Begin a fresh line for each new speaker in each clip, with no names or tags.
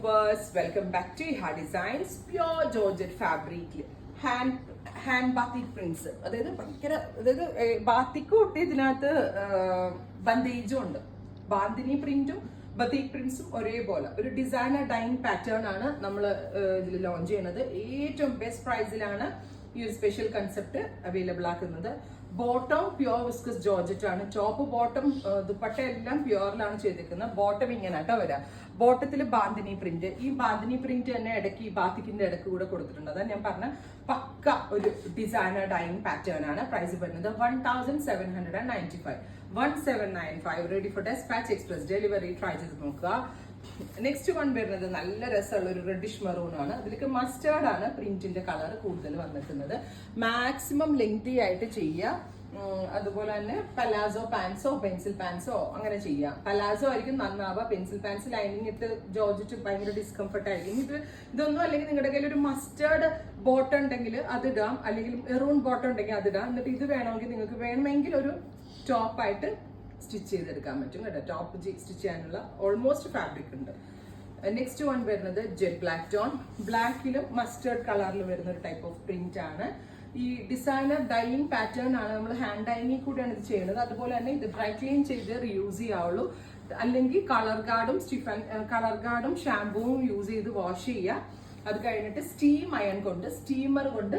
lovers, welcome back to Iha Designs. Pure Georgette fabric hand batik prints. അതായത് ബാത്തിക്ക് തൊട്ട് ഇതിനകത്ത് ബന്ദേജും ഉണ്ട്. ബാന്തിനി പ്രിന്റും ബതീക് പ്രിന്റ്സും ഒരേപോലെ ഒരു ഡിസൈനർ ഡൈൻ പാറ്റേൺ ആണ് നമ്മൾ ഇതിൽ ലോഞ്ച് ചെയ്യുന്നത്. ഏറ്റവും ബെസ്റ്റ് പ്രൈസിലാണ് ഈ ഒരു സ്പെഷ്യൽ കൺസെപ്റ്റ് അവൈലബിൾ ആക്കുന്നത്. ബോട്ടം പ്യുവർ വിസ്കസ് ജോർജറ്റ് ആണ്. ടോപ്പ് ബോട്ടം ദുപ്പട്ട എല്ലാം പ്യുവറിലാണ് ചെയ്തിരിക്കുന്നത്. ബോട്ടം ഇങ്ങനെ കേട്ടോ വരാം. ബോട്ടത്തിൽ ബാന്തിനി പ്രിന്റ്. ഈ ബാന്തിനി പ്രിന്റ് തന്നെ ഇടയ്ക്ക് ഈ ബാത്തിക്കിന്റെ ഇടയ്ക്ക് കൂടെ കൊടുത്തിട്ടുണ്ട്. അതാണ് ഞാൻ പറഞ്ഞ പക്ക ഒരു ഡിസൈനർ ഡൈൻ പാറ്റേൺ ആണ്. പ്രൈസ് വരുന്നത് 1795. 1795. Ready for despatch express delivery. Try ചെയ്ത് നോക്കുക. നെക്സ്റ്റ് വൺ വരുന്നത് നല്ല രസമുള്ള ഒരു റെഡിഷ് മെറൂൺ ആണ്. അതിലേക്ക് മസ്റ്റേർഡ് ആണ് പ്രിന്റിന്റെ കളർ കൂടുതൽ വന്നിട്ടുള്ളത്. മാക്സിമം ലെങ്തി ആയിട്ട് ചെയ്യുക. അതുപോലെ തന്നെ പലാസോ പാൻസോ പെൻസിൽ പാൻസോ അങ്ങനെ ചെയ്യാം. പലാസോ ആയിരിക്കും നന്നാവുക. പെൻസിൽ പാൻസ് ലൈനിങ് ഇട്ട് ജോർജറ്റ് ഭയങ്കര ഡിസ്കംഫർട്ട് ആയിരിക്കും. ഇതൊന്നും അല്ലെങ്കിൽ നിങ്ങളുടെ കയ്യിൽ ഒരു മസ്റ്റേർഡ് ബോട്ടം ഉണ്ടെങ്കിൽ അതിടാം, അല്ലെങ്കിൽ മെറൂൺ ബോട്ടം ഉണ്ടെങ്കിൽ അതിടാം. എന്നിട്ട് ഇത് വേണമെങ്കിൽ നിങ്ങൾക്ക് വേണമെങ്കിൽ ഒരു ടോപ്പായിട്ട് സ്റ്റിച്ച് ചെയ്തെടുക്കാൻ പറ്റും കേട്ടോ. ടോപ്പ് സ്റ്റിച്ച് ചെയ്യാനുള്ള ഓൾമോസ്റ്റ് ഫാബ്രിക് ഉണ്ട്. നെക്സ്റ്റ് വൺ വരുന്നത് ജെറ്റ് ബ്ലാക്ക് ടോൺ. ബ്ലാക്കിലും മസ്റ്റേർഡ് കളറിൽ വരുന്ന ഒരു ടൈപ്പ് ഓഫ് പ്രിന്റ് ആണ്. ഈ ഡിസൈനർ ഡൈയിങ് പാറ്റേൺ ആണ്. നമ്മൾ ഹാൻഡ് ഡൈയിങ്ങിൽ കൂടെയാണ് ഇത് ചെയ്യുന്നത്. അതുപോലെ തന്നെ ഇത് ഡ്രൈ ക്ലീൻ ചെയ്ത് റീയൂസ് ചെയ്യാവുള്ളൂ. അല്ലെങ്കിൽ കളർ ഗാർഡും ഷാമ്പൂവും യൂസ് ചെയ്ത് വാഷ് ചെയ്യുക. അത് കഴിഞ്ഞിട്ട് സ്റ്റീമർ കൊണ്ട്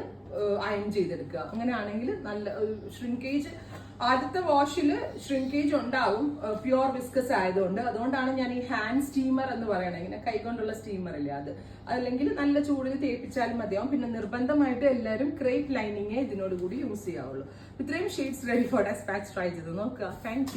അയൺ ചെയ്തെടുക്കുക. അങ്ങനെയാണെങ്കിൽ നല്ല ഷ്രിങ്കേജ്, ആദ്യത്തെ വാഷിൽ ഷ്രിങ്കേജ് ഉണ്ടാവും പ്യുവർ വിസ്കസ് ആയതുകൊണ്ട്. അതുകൊണ്ടാണ് ഞാൻ ഈ ഹാൻഡ് സ്റ്റീമർ എന്ന് പറയണത്. ഇങ്ങനെ കൈകൊണ്ടുള്ള സ്റ്റീമർ ഇല്ലേ അത്. അതല്ലെങ്കിൽ നല്ല ചൂടിൽ തേപ്പിച്ചാലും മതിയാവും. പിന്നെ നിർബന്ധമായിട്ട് എല്ലാവരും ക്രേപ്പ് ലൈനിങ്ങേ ഇതിനോട് കൂടി യൂസ് ചെയ്യാവുള്ളൂ. ഇത്രയും shades ready for despatch. Try ചെയ്ത് നോക്കുക. Thank U.